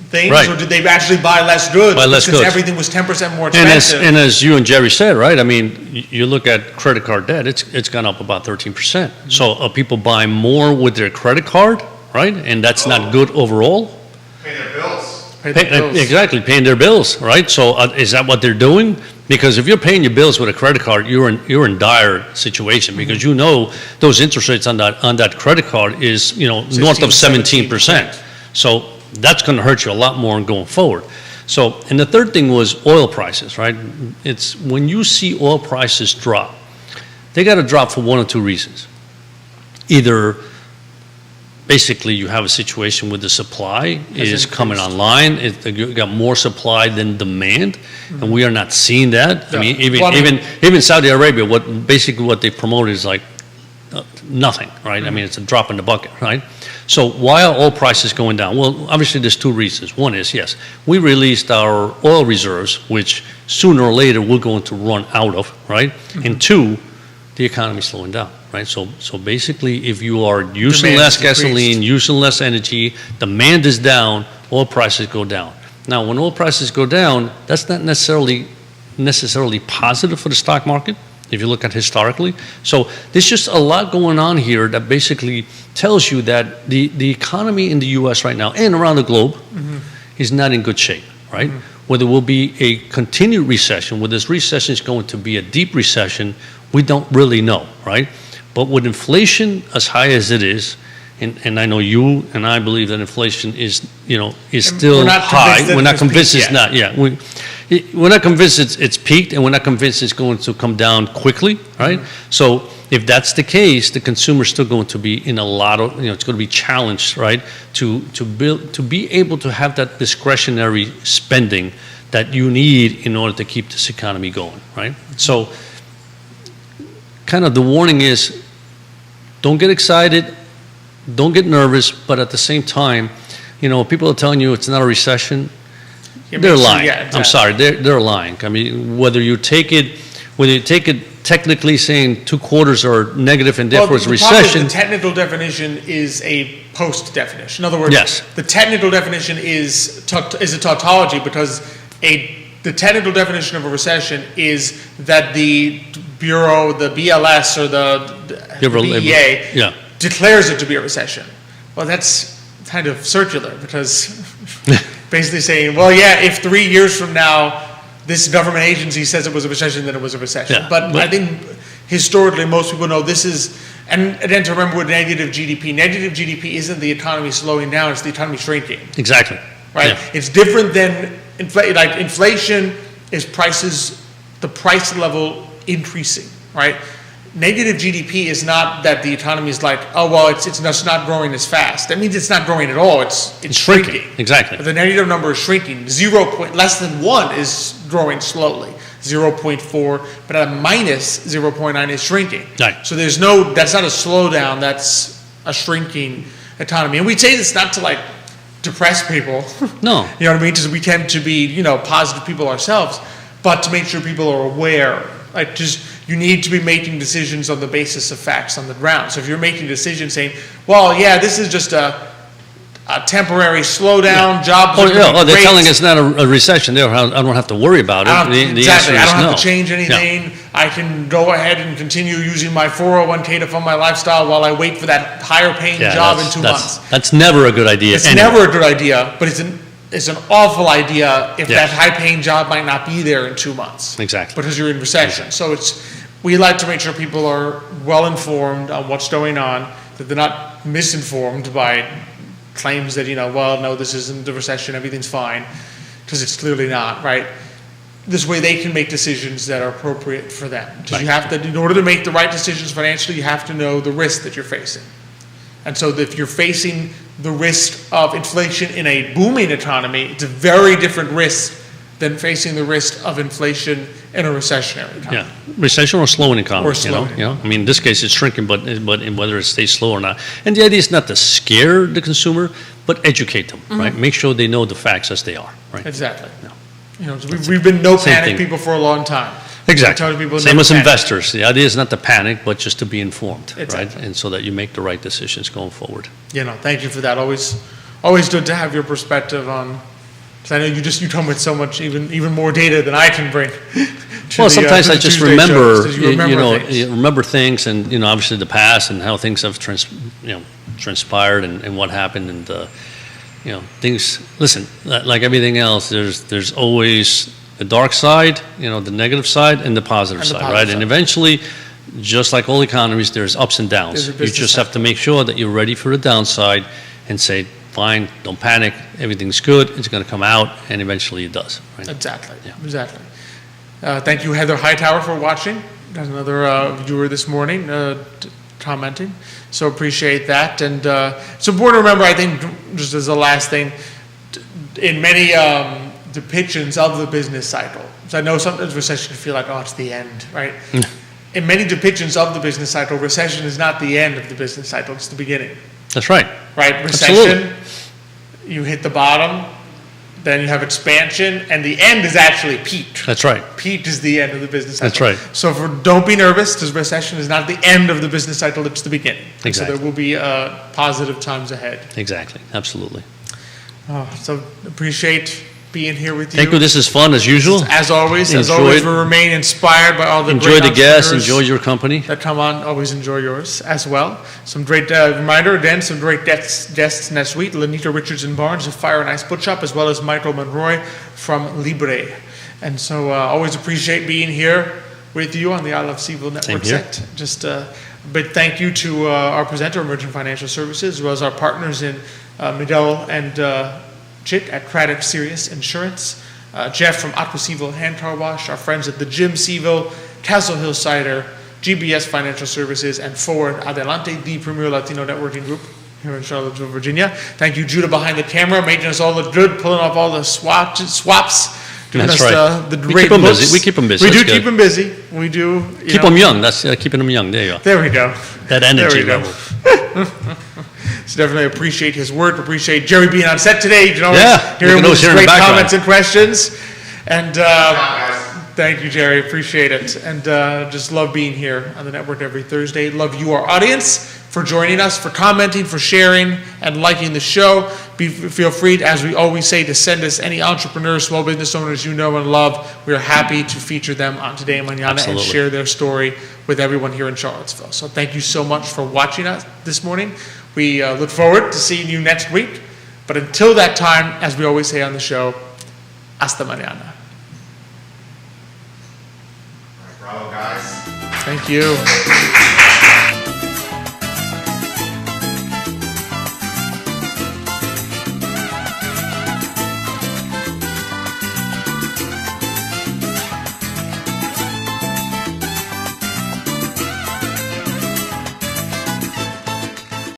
things, Right. or did they actually buy less goods? Buy less because goods. everything was 10% more And expensive. as you and Jerry said, right, I mean, you look at credit card debt, it's gone up about 13%. So are people buying more with their credit card, right? And that's not good overall? Pay their bills. Pay the bills. Exactly, paying their bills, right? So is that what they're doing? Because if you're paying your bills with a credit card, you're in dire situation because you know those interest rates on that credit card is, north of 17%. So that's going to hurt you a lot more going forward. So, and the third thing was oil prices, right? It's when you see oil prices drop, they got to drop for one or two reasons. Either basically you have a situation where the supply is coming online, you got more supply than demand, and we are not seeing that. I mean, even Saudi Arabia, what they promote is like nothing, right? I mean, it's a drop in the bucket, right? So why are oil prices going down? Well, obviously there's two reasons. One is, yes, we released our oil reserves, which sooner or later we're going to run out of, right? And two, the economy is slowing down, right? So basically, if you are using less gasoline, using less energy, demand is down, oil prices go down. Now, when oil prices go down, that's not necessarily positive for the stock market, if you look at historically. So there's just a lot going on here that basically tells you that the economy in the U.S. right now and around the globe is not in good shape, right? Whether it will be a continued recession, whether this recession is going to be a deep recession, we don't really know, right? But with inflation as high as it is, and I know you and I believe that inflation is still high. We're not convinced it's not. Yeah, we're not convinced it's peaked, and we're not convinced it's going to come down quickly, right? So if that's the case, the consumer is still going to be in a lot of, it's going to be challenged, right? To be able to have that discretionary spending that you need in order to keep this economy going, right? So kind of the warning is, don't get excited, don't get nervous, but at the same time, people are telling you it's not a recession. They're lying. Yeah, exactly. I'm sorry, they're lying. I mean, whether you take it technically saying 2 quarters are negative and therefore it's a recession. The technical definition is a post definition. In other words, yes. The technical definition is a tautology because the technical definition of a recession is that the Bureau, the BLS, or the BEA declares it to be a recession. Well, that's kind of circular because basically saying, well, yeah, if 3 years from now this government agency says it was a recession, then it was a recession. Yeah, but I think historically most people know this is, and then to remember with negative GDP, negative GDP isn't the economy slowing down, it's the economy shrinking. Exactly. Right? Yeah. It's different than inflation is the price level increasing, right? Negative GDP is not that the economy is like, oh, well, it's just not growing as fast. That means it's not growing at all. It's shrinking. Exactly. The negative number is shrinking. Less than 1 is growing slowly. 0.4, but at a minus 0.9 is shrinking. Right. So that's not a slowdown, that's a shrinking economy. And we say this not to depress people. No. You know what I mean? Because we tend to be, positive people ourselves, but to make sure people are aware. You need to be making decisions on the basis of facts on the ground. So if you're making decisions saying, well, yeah, this is just a temporary slowdown, jobs are they're telling us not a recession. I don't have to worry about it. Exactly. I don't have to change anything. Yeah. I can go ahead and continue using my 401k to fund my lifestyle while I wait for that higher paying job in 2 months. That's never a good idea. It's never a good idea, but it's an awful idea if that high paying job might not be there in 2 months. Exactly. Because you're in recession. So we like to make sure people are well informed on what's going on, that they're not misinformed by claims that, well, no, this isn't a recession, everything's fine, because it's clearly not, right? This way they can make decisions that are appropriate for them. Because you have to, in order to make the right decisions financially, you have to know the risk that you're facing. And so if you're facing the risk of inflation in a booming economy, it's a very different risk than facing the risk of inflation in a recessionary economy. Yeah, recession or slowing economy. Or slowing. I mean, in this case, it's shrinking, but whether it stays slow or not. And the idea is not to scare the consumer, but educate them, right? Make sure they know the facts as they are, right? Exactly. Yeah. So we've been no panic people for a long time. Exactly. People Same as investors. The idea is not to panic, but just to be informed, exactly. Right? And so that you make the right decisions going forward. Thank you for that. Always good to have your perspective on. I know you come with so much, even more data than I can bring. Well, sometimes I just remember, remember things, and obviously the past and how things have transpired and what happened, and you know, things, listen, like everything else, there's always the dark side, you know, the negative side and the positive And the side, positive right? side. And eventually, just like all economies, there's ups and downs. There's a You business just side. have to make sure that you're ready for the downside and say, fine, don't panic, everything's good, it's going to come out, and eventually it does, right? Exactly, Yeah. exactly. Thank you, Heather Hightower, for watching. There's another viewer this morning commenting, so appreciate that. And it's important to remember, I think, just as a last thing, in many depictions of the business cycle, so I know sometimes recession can feel like, oh, it's the end, right? In many depictions of the business cycle, recession is not the end of the business cycle, it's the beginning. That's right. Right, Absolutely. recession, you hit the bottom, then you have expansion, and the end is actually peak. That's right. Peak is the end of the business cycle. That's right. So don't be nervous, because recession is not the end of the business cycle, it's the beginning. And Exactly. So there will be positive times ahead. Exactly, absolutely. So appreciate being here with you. Thank you, this is fun as usual. As always, Enjoyed. we remain inspired by all the Enjoy great the guests, entrepreneurs enjoy your company. that come on. Always enjoy yours as well. Some great reminder again, some great guests next week. Lenita Richardson Barnes of Fire and Ice Book Shop, as well as Michael Monroy from Libre. And so always appreciate being here with you on the I Love Seville Network here. set. Just a big thank you to our presenter, Emergent Financial Services, as well as our partners in Midell and Chit at Craddock Sirius Insurance. Jeff from Aqua Seville Hand Car Wash, our friends at the Gym Seville, Castle Hill Cider, GBS Financial Services, and Forward Adelante, the premier Latino networking group here in Charlottesville, Virginia. Thank you, Judah, behind the camera, making us all look good, pulling off all the swaps, giving That's us right. the We great keep 'em looks. busy. We keep 'em busy. We do That's keep good. them busy. We do. Keep them young, that's keeping them young, there you go. There we go. That There energy we go. level. So definitely appreciate his work. Appreciate Jerry being on set today. You can always Yeah, hear you him can with always his hear in the great background. comments and questions. And thank you, Jerry. Appreciate it. And just love being here on the network every Thursday. Love you, our audience, for joining us, for commenting, for sharing, and liking the show. Feel free, as we always say, to send us any entrepreneurs, small business owners you know and love. We are happy to feature them on Today and Mañana and Absolutely. share their story with everyone here in Charlottesville. So thank you so much for watching us this morning. We look forward to seeing you next week. But until that time, as we always say on the show, hasta mañana. Bravo, guys. Thank you.